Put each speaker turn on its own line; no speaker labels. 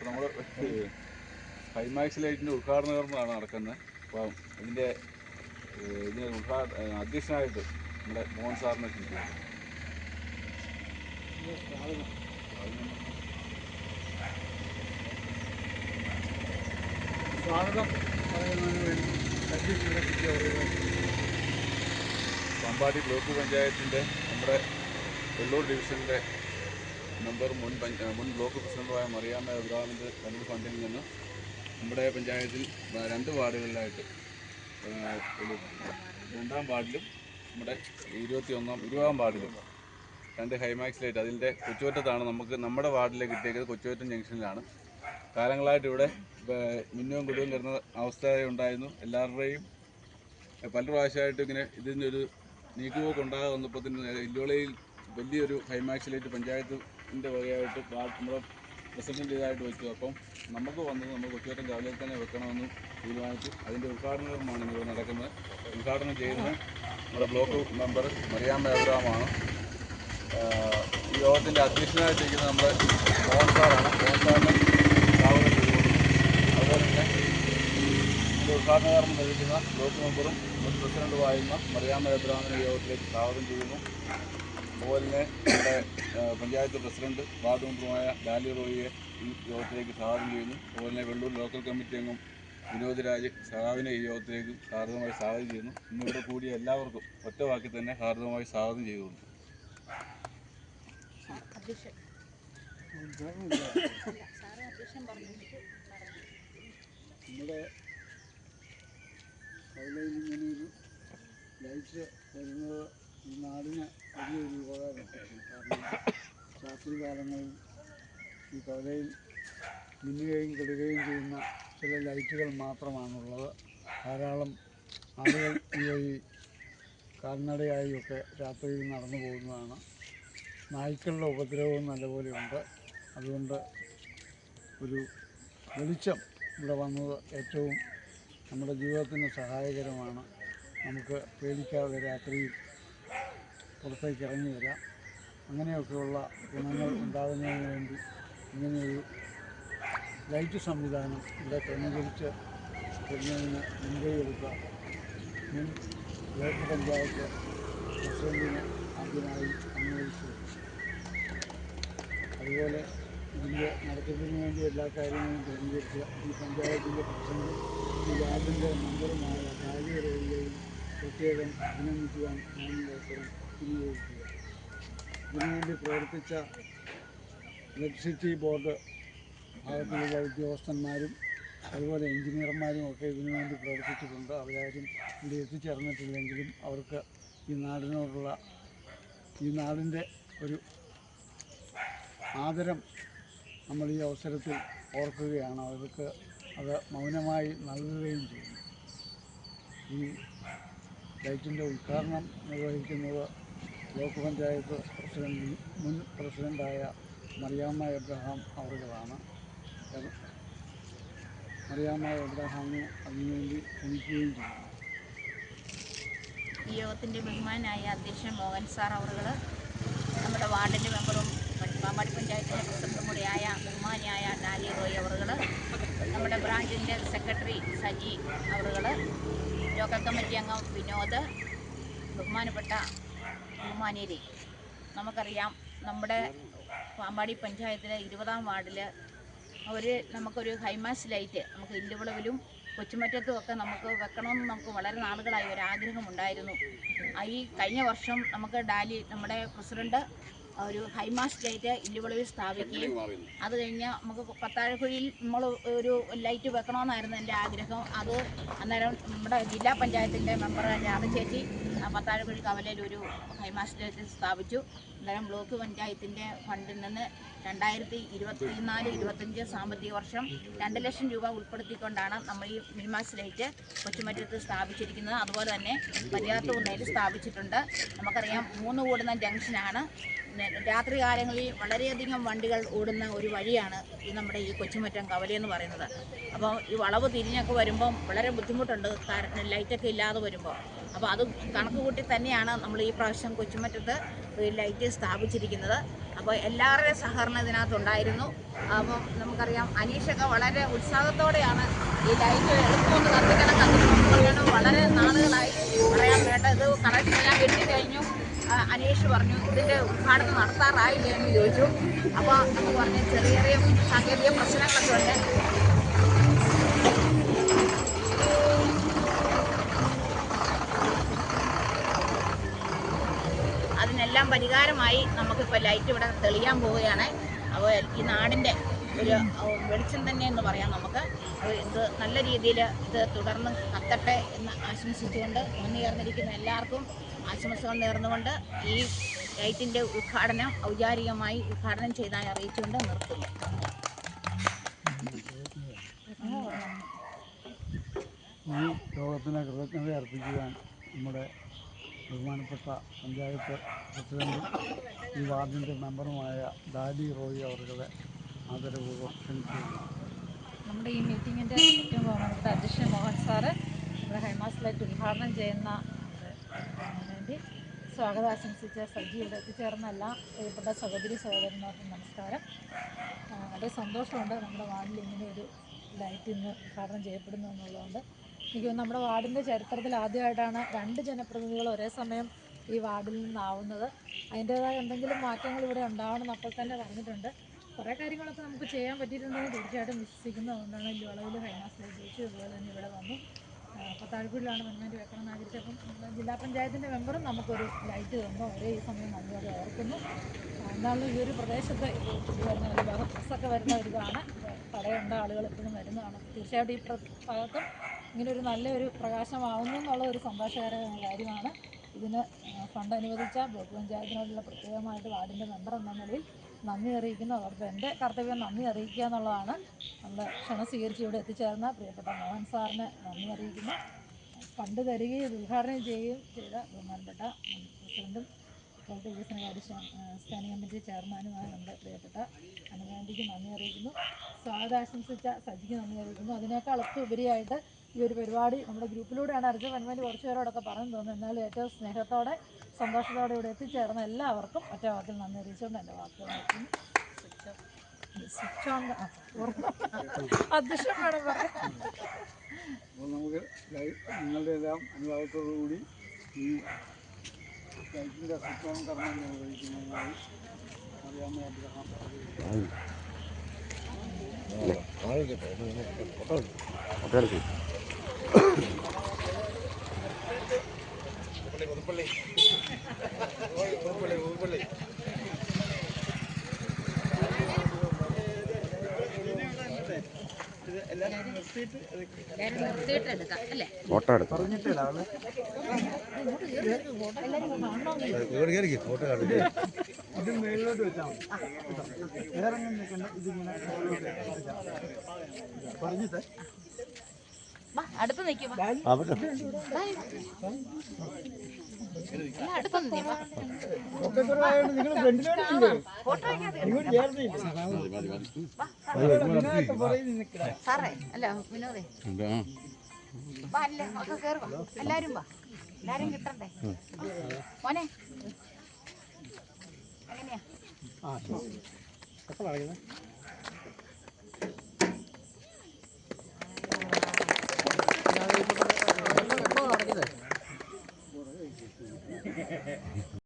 അപ്പോൾ നമ്മൾ ഹൈമാക്സ് ലൈറ്റിൻ്റെ ഉദ്ഘാടന കർമ്മമാണ് നടക്കുന്നത്. അപ്പം ഇതിന് അധ്യക്ഷനായിട്ട് നമ്മുടെ മോഹൻ സാറിനെ ക്ഷണിക്കുന്നു.
സ്വാഗതം പറയുന്നതിന് വേണ്ടി
പാമ്പാടി ബ്ലോക്ക് പഞ്ചായത്തിൻ്റെ നമ്മുടെ വെള്ളൂർ ഡിവിഷൻ്റെ മെമ്പർ മുൻ ബ്ലോക്ക് പ്രസിഡന്റുമായ മറിയാമ്മ എബ്രഹാമിൻ്റെ ഫണ്ട് ഫണ്ടിൽ നിന്ന് നമ്മുടെ പഞ്ചായത്തിൽ 2 വാർഡുകളിലായിട്ട് 2ാം വാർഡിലും നമ്മുടെ 20ാം വാർഡിലും 2 ഹൈമാക്സ് ലൈറ്റ്. അതിൻ്റെ കൊച്ചുവറ്റത്താണ് നമ്മുടെ വാർഡിലേക്ക് കിട്ടിയത്. കൊച്ചുവറ്റം ജംഗ്ഷനിലാണ്. കാലങ്ങളായിട്ട് ഇവിടെ മിന്നവും കുടുവും കിടന്ന അവസ്ഥയുണ്ടായിരുന്നു. എല്ലാവരുടെയും പല പ്രാവശ്യമായിട്ട് ഇങ്ങനെ ഇതിൻ്റെ ഒരു നീക്കുപോക്ക് ഉണ്ടാകാതെ വന്നപ്പോൾ ഇല്ലോളയിൽ വലിയൊരു ഹൈമാക്സ് ലൈറ്റ് പഞ്ചായത്തിൻ്റെ വകയായിട്ട് നമ്മുടെ പ്രസിഡന്റ് ഇതായിട്ട് വെച്ചു. അപ്പം നമുക്ക് കൊച്ചുവറ്റം കവലയിൽ തന്നെ വെക്കണമെന്ന് തീരുമാനിച്ചു. അതിൻ്റെ ഉദ്ഘാടന കർമ്മമാണ് ഇവിടെ നടക്കുന്നത്. ഉദ്ഘാടനം ചെയ്യുന്നത് നമ്മുടെ ബ്ലോക്ക് മെമ്പർ മറിയാമ്മ എബ്രഹാമാണ്. ഈ യോഗത്തിൻ്റെ അധ്യക്ഷനായിട്ടിരിക്കുന്നത് നമ്മുടെ മോഹൻ സാറാണ്. മോഹൻ സാറിനെ സ്വാഗതം ചെയ്തു. അതുപോലെ തന്നെ ഉദ്ഘാടന കർമ്മം നിർവഹിക്കുന്ന ബ്ലോക്ക് മെമ്പറും മുൻ പ്രസിഡന്റുമായിരുന്ന മറിയാമ്മ എബ്രഹാമിനെ യോഗത്തിലേക്ക് സ്വാഗതം ചെയ്യുന്നു. അതുപോലെ തന്നെ നമ്മുടെ പഞ്ചായത്ത് പ്രസിഡന്റ് വാർഡ് മെമ്പറുമായ ഡാലി റോയിയെ ഈ യോഗത്തിലേക്ക് സ്വാഗതം ചെയ്യുന്നു. അതുപോലെ തന്നെ വെള്ളൂർ ലോക്കൽ കമ്മിറ്റി അംഗം വിനോദ് രാജ് സഹാവിനെ ഈ യോഗത്തിലേക്ക് ഹാർദവമായി സ്വാഗതം ചെയ്യുന്നു. ഇന്നിവിടെ കൂടിയ എല്ലാവർക്കും ഒറ്റ വാക്കിൽ തന്നെ ഹാർദവമായി സ്വാഗതം ചെയ്തുകൊണ്ട്
നമ്മുടെ കവലയിൽ ഇങ്ങനെയൊരു ലൈറ്റ് വരുന്നത് ഈ നാടിന് വലിയൊരു ഉപകാരമാണ്. കാരണം രാത്രി കാലങ്ങളിൽ ഈ കവലയിൽ മിന്നുകയും കെടുകയും ചെയ്യുന്ന ചില ലൈറ്റുകൾ മാത്രമാണുള്ളത്. ധാരാളം ആളുകൾ ഈ വഴി കാൽനടയായൊക്കെ രാത്രിയിൽ നടന്നു പോകുന്നതാണ്. നായ്ക്കളുടെ ഉപദ്രവവും നല്ലപോലെയുണ്ട്. അതുകൊണ്ട് ഒരു വെളിച്ചം ഇവിടെ വന്നത് ഏറ്റവും നമ്മുടെ ജീവിതത്തിന് സഹായകരമാണ്. നമുക്ക് പേടിക്കാതെ രാത്രിയിൽ പുറത്തേക്ക് ഇറങ്ങി വരാം. അങ്ങനെയൊക്കെയുള്ള ഗുണങ്ങൾ ഉണ്ടാകുന്നതിന് വേണ്ടി ഇങ്ങനെയൊരു ലൈറ്റ് സംവിധാനം ഇവിടെ ക്രമീകരിച്ച് വരുന്നതിന് മുൻകൈയെടുത്ത മുൻ ബ്ലോക്ക് പഞ്ചായത്ത് പ്രസിഡന്റിനെ ആദ്യമായി അനുമോദിച്ചു. അതുപോലെ ഇതിൻ്റെ നടത്തിപ്പിന് വേണ്ടി എല്ലാ കാര്യങ്ങളും ക്രമീകരിച്ച ഈ പഞ്ചായത്തിൻ്റെ പ്രസിഡന്റും ഈ വാർഡിൻ്റെ മെമ്പറുമായ ഡാലി റോയിയെയും പ്രത്യേകം അഭിനന്ദിക്കുവാൻ ഞാൻ ഈ അവസരം വിനിയോഗിക്കുക. ഇതിനുവേണ്ടി പ്രവർത്തിച്ച ഇലക്ട്രിസിറ്റി ബോർഡ് ഭാഗത്തിലുള്ള ഉദ്യോഗസ്ഥന്മാരും അതുപോലെ എഞ്ചിനീയർമാരും ഒക്കെ ഇതിനുവേണ്ടി പ്രവർത്തിച്ചിട്ടുണ്ട്. അവരാരും ഇവിടെ എത്തിച്ചേർന്നിട്ടില്ലെങ്കിലും അവർക്ക് ഈ നാടിനോടുള്ള ഈ നാടിൻ്റെ ഒരു ആദരം നമ്മൾ ഈ അവസരത്തിൽ ഓർക്കുകയാണ്. അവർക്ക് അത് മൗനമായി നൽകുകയും ചെയ്യുന്നു. ഈ ലൈറ്റിൻ്റെ ഉദ്ഘാടനം നിർവഹിക്കുന്നത് ബ്ലോക്ക് പഞ്ചായത്ത് മുൻ പ്രസിഡൻ്റായ മറിയാമ്മ എബ്രഹാം അവറുകളാണ്. മറിയാമ്മ എബ്രഹാമിനെ അതിനുവേണ്ടി ക്ഷണിക്കുകയും ചെയ്യുന്നു.
ഈ യോഗത്തിൻ്റെ ബഹുമാനായ അധ്യക്ഷൻ മോഹൻ സാർ അവറുകൾ, നമ്മുടെ വാർഡിൻ്റെ മെമ്പറും പാമ്പാടി പഞ്ചായത്തിൻ്റെ പ്രസിഡന്റും കൂടിയായ ബഹുമാനിയായ ഡാലി റോയ് അവറുകൾ, നമ്മുടെ ബ്രാഞ്ചിൻ്റെ സെക്രട്ടറി സജി അവറുകൾ, ലോക്കൽ കമ്മിറ്റി അംഗം വിനോദ്, ബഹുമാനപ്പെട്ട ബഹുമാനിയരെ, നമുക്കറിയാം നമ്മുടെ പാമ്പാടി പഞ്ചായത്തിലെ 20ാം വാർഡിൽ നമുക്കൊരു ഹൈമാക്സ് ലൈറ്റ് നമുക്ക് ഇല്ലുവിളവിലും കൊച്ചുമറ്റത്തും ഒക്കെ നമുക്ക് വെക്കണമെന്ന് നമുക്ക് വളരെ നാളുകളായി ഒരാഗ്രഹമുണ്ടായിരുന്നു. ഈ കഴിഞ്ഞ വർഷം നമ്മുടെ പ്രസിഡന്റ് ഒരു ഹൈമാക്സ് ലൈറ്റ് ഇല്ലുവിളവിൽ സ്ഥാപിക്കുകയും അത് കഴിഞ്ഞ് നമുക്ക് പത്താഴക്കുഴിയിൽ നമ്മൾ ഒരു ലൈറ്റ് വെക്കണമെന്നായിരുന്നു എൻ്റെ ആഗ്രഹം. അത് അന്നേരം നമ്മുടെ ജില്ലാ പഞ്ചായത്തിൻ്റെ മെമ്പർ രാധ ചേച്ചി പത്താഴക്കുഴി കവലയിൽ ഒരു ഹൈമാക്സ് ലൈറ്റ് സ്ഥാപിച്ചു. അന്നേരം ബ്ലോക്ക് പഞ്ചായത്തിൻ്റെ ഫണ്ടിൽ നിന്ന് 2024-25 സാമ്പത്തിക വർഷം 2 ലക്ഷം രൂപ ഉൾപ്പെടുത്തിക്കൊണ്ടാണ് നമ്മൾ ഈ ഹൈമാക്സ് ലൈറ്റ് കൊച്ചുമറ്റത്ത് സ്ഥാപിച്ചിരിക്കുന്നത്. അതുപോലെ തന്നെ പര്യാപ്തകുന്നയിൽ സ്ഥാപിച്ചിട്ടുണ്ട്. നമുക്കറിയാം 3 ഓടുന്ന ജംഗ്ഷനാണ്. രാത്രി കാലങ്ങളിൽ വളരെയധികം വണ്ടികൾ ഓടുന്ന ഒരു വഴിയാണ് നമ്മുടെ ഈ കൊച്ചുമറ്റം കവലയെന്ന് പറയുന്നത്. അപ്പോൾ ഈ വളവ് തിരിഞ്ഞൊക്കെ വരുമ്പം വളരെ ബുദ്ധിമുട്ടുണ്ട് ലൈറ്റൊക്കെ ഇല്ലാതെ വരുമ്പോൾ. അപ്പോൾ അത് കണക്ക് കൂട്ടി തന്നെയാണ് നമ്മൾ ഈ പ്രാവശ്യം കൊച്ചുമറ്റത്ത് ലൈറ്റ് സ്ഥാപിച്ചിരിക്കുന്നത്. അപ്പോൾ എല്ലാവരുടെയും സഹകരണം ഇതിനകത്തുണ്ടായിരുന്നു. അപ്പം നമുക്കറിയാം അനീഷൊക്കെ വളരെ ഉത്സാഹത്തോടെയാണ് ഈ ലൈറ്റ് എളുപ്പമൊന്ന് കത്തിക്കണം വളരെ നാളുകളായി പറയാൻ വേണ്ട. ഇത് കണക്ഷൻ എല്ലാം കിട്ടിക്കഴിഞ്ഞു. അനീഷ് പറഞ്ഞു ഇതിൻ്റെ ഉദ്ഘാടനം നടത്താറായില്ലേ എന്ന് ചോദിച്ചു. അപ്പോൾ നമുക്ക് പറഞ്ഞ ചെറിയ ചെറിയ സാങ്കേതിക പ്രശ്നങ്ങളൊക്കെ ഉണ്ട്. അതിനെല്ലാം പരിഹാരമായി നമുക്കിപ്പോൾ ലൈറ്റ് ഇവിടെ തെളിയാൻ പോവുകയാണ്. അപ്പോൾ ഈ നാടിൻ്റെ ഒരു വെളിച്ചം തന്നെ എന്ന് പറയാം നമുക്ക്. ഇത് നല്ല രീതിയിൽ ഇത് തുടർന്ന് കത്തട്ടെ എന്ന് ആശംസിച്ചുകൊണ്ട് വന്നുചേർന്നിരിക്കുന്ന എല്ലാവർക്കും ആശംസകൾ നേർന്നുകൊണ്ട് ഈ ലൈറ്റിൻ്റെ ഉദ്ഘാടനം ഔപചാരികമായി ഉദ്ഘാടനം ചെയ്താൽ അറിയിച്ചുകൊണ്ട് നിർത്തുന്നു.
ഈ യോഗത്തിന് കൃതജ്ഞത അർപ്പിക്കുവാൻ നമ്മുടെ ബഹുമാനപ്പെട്ട പഞ്ചായത്ത് പ്രസിഡന്റും ഈ വാർഡിൻ്റെ മെമ്പറുമായ ഡാലി റോയി അവരുടെ ആദരപൂർവ്വം ക്ഷണിക്കുന്നു.
നമ്മുടെ ഈ മീറ്റിങ്ങിൻ്റെ ഏറ്റവും ബഹുമാനപ്പെട്ട അധ്യക്ഷൻ മോഹൻ സാറ് നമ്മുടെ ഹൈമാസ് ലൈറ്റ് ഉദ്ഘാടനം ചെയ്യുന്ന വേണ്ടി സ്വാഗതം ആശംസിച്ച സജി ഇവിടെ എത്തിച്ചേർന്ന എല്ലാ പ്രിയപ്പെട്ട സഹോദരി സഹോദരന്മാർക്കും നമസ്കാരം. വളരെ സന്തോഷമുണ്ട് നമ്മുടെ വാർഡിൽ ഇങ്ങനെ ഒരു ലൈറ്റ് ഇന്ന് ഉദ്ഘാടനം ചെയ്യപ്പെടുന്നു എന്നുള്ളതുകൊണ്ട്. എനിക്ക് നമ്മുടെ വാർഡിൻ്റെ ചരിത്രത്തിൽ ആദ്യമായിട്ടാണ് 2 ജനപ്രതിനിധികൾ ഒരേ സമയം ഈ വാർഡിൽ നിന്നാവുന്നത്. അതിൻ്റേതായ എന്തെങ്കിലും മാറ്റങ്ങൾ ഇവിടെ ഉണ്ടാവണമെന്ന് അപ്പോൾ തന്നെ പറഞ്ഞിട്ടുണ്ട്. കുറേ കാര്യങ്ങളൊക്കെ നമുക്ക് ചെയ്യാൻ പറ്റിയിട്ടുണ്ടെന്ന് തീർച്ചയായിട്ടും വിശ്വസിക്കുന്നു. അതുകൊണ്ടാണ് ഈ വളവിൽ ഹൈമാസ് ലൈറ്റ് വെച്ചു. അതുപോലെ തന്നെ ഇവിടെ വന്നു. അപ്പോൾ താഴ്പൂരിലാണ് മന്മാരി വെക്കണം ആഗ്രഹിച്ചപ്പം ജില്ലാ പഞ്ചായത്തിൻ്റെ മെമ്പറും നമുക്കൊരു ലൈറ്റ് തന്നു. അവരെ ഈ സമയം നന്ദിയോടെ ഓർക്കുന്നു. എന്നാലും ഈ ഒരു പ്രദേശത്ത് വരുന്ന ഒരു ബസ്സൊക്കെ വരുന്ന ഒരു ഇതാണ്. കടയുണ്ട്, ആളുകൾ എപ്പോഴും വരുന്നതാണ്. തീർച്ചയായിട്ടും ഈ ഭാഗത്തും ഇങ്ങനൊരു നല്ലൊരു പ്രകാശമാവുന്നു എന്നുള്ള ഒരു സന്തോഷകരമായ കാര്യമാണ്. ഇതിന് ഫണ്ട് അനുവദിച്ച ബ്ലോക്ക് പഞ്ചായത്തിനോടുള്ള പ്രത്യേകമായിട്ട് വാർഡിൻ്റെ മെമ്പർ എന്ന നിലയിൽ നന്ദി അറിയിക്കുന്നു. അവർക്ക് എൻ്റെ കർത്തവ്യം നന്ദി അറിയിക്കുക എന്നുള്ളതാണ്. നമ്മുടെ ക്ഷണം സ്വീകരിച്ച് ഇവിടെ എത്തിച്ചേർന്ന പ്രിയപ്പെട്ട മോഹൻ സാറിന് നന്ദി അറിയിക്കുന്നു. ഫണ്ട് തരികയും ഉദ്ഘാടനം ചെയ്യുകയും ചെയ്ത ബഹുമാനപ്പെട്ട പ്രസിഡന്റും ഇപ്പോഴത്തെ വികസനകാര്യ സ്റ്റാൻഡിംഗ് കമ്മിറ്റി ചെയർമാനുമായ നമ്മുടെ പ്രിയപ്പെട്ട അനുമാൻറ്റിക്ക് നന്ദി അറിയിക്കുന്നു. സ്വാഗതം ആശംസിച്ച സജിക്ക് നന്ദി അറിയിക്കുന്നു. അതിനേക്കാളൊക്കെ ഉപരിയായിട്ട് ഈ ഒരു പരിപാടി നമ്മുടെ ഗ്രൂപ്പിലൂടെയാണ് അറിയിച്ചത്. അനുമാൻറ്റി കുറച്ച് പേരോടൊക്കെ പറഞ്ഞു തോന്നുന്നു. എന്നാലും ഏറ്റവും സ്നേഹത്തോടെ സന്തോഷത്തോടെ ഇവിടെ എത്തിച്ചേർന്ന എല്ലാവർക്കും ഒറ്റ വാക്കിൽ നന്ദി അറിയിച്ചുകൊണ്ട് എൻ്റെ വാക്കുകൾ നിർത്തുന്നു. സ്വിച്ച് ഓൺ അധ്യക്ഷൻ വേണം പറയാം.
അപ്പോൾ നമുക്ക് നിങ്ങളുടെ എല്ലാം അനുവാദത്തോടുകൂടി ഈ ലൈറ്റിൻ്റെ സ്വിച്ച് ഓൺ കർമ്മം നിർവഹിക്കുന്നതിനായി അറിയാവുന്ന അദ്ദേഹം
നിർത്തിയിട്ട് എടുക്കാം അല്ലേ?
ഫോട്ടോ എടുക്കാം.
ഇത് മേളിലോട്ട് വെച്ചാൽ മതി. വേറെ ഒന്നും നിൽക്കണ്ട. ഇതിങ്ങനെ പറഞ്ഞിട്ട്
അടുത്ത് നിൽക്കും. അടുത്ത്
നിങ്ങൾ ഫ്രണ്ടിലോട്ടില്ലേ ഇങ്ങോട്ട് ചേർന്നില്ല
സാറേ അല്ല വിനോദേ വാ, അല്ലേ ഒക്കെ കയറുക. എല്ലാവരും വാ, എല്ലാവരും കിട്ടണ്ടേ മോനെ? എങ്ങനെയാ?